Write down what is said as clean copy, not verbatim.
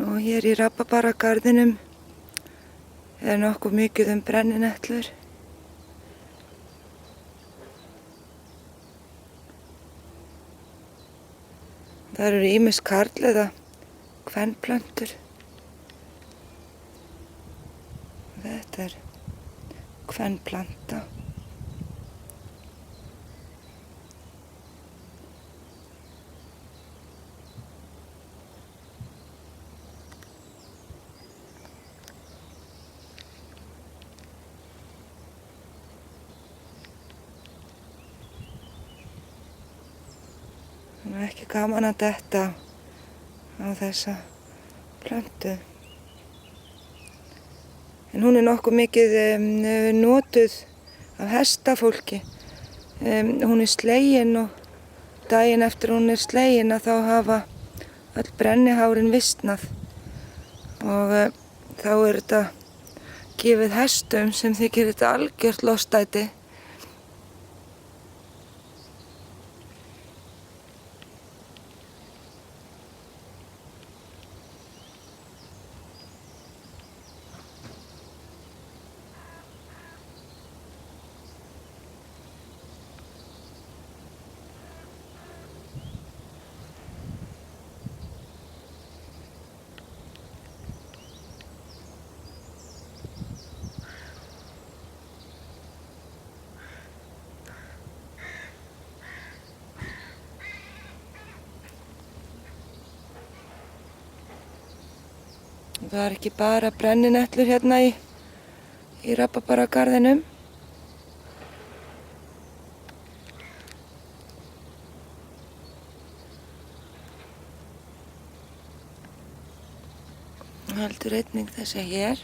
Og hér í rabarbaragarðinum nokkuð mikið brenninetlur. Það eru ýmis karl eða kvenplöntur. Þetta kvenplanta. Það ekki gaman að detta á þessa plöntu. En hún nokkuð mikið notuð af hestafólki. Hún slegin og daginn eftir hún slegin að þá hafa öll brennihárin visnað. Og þá þetta gefið hestum sem þykir þetta algjört lostæti. Það ekki bara brenninetlur hérna í rabarbaragarðinum. Heldur einnig þessi hér.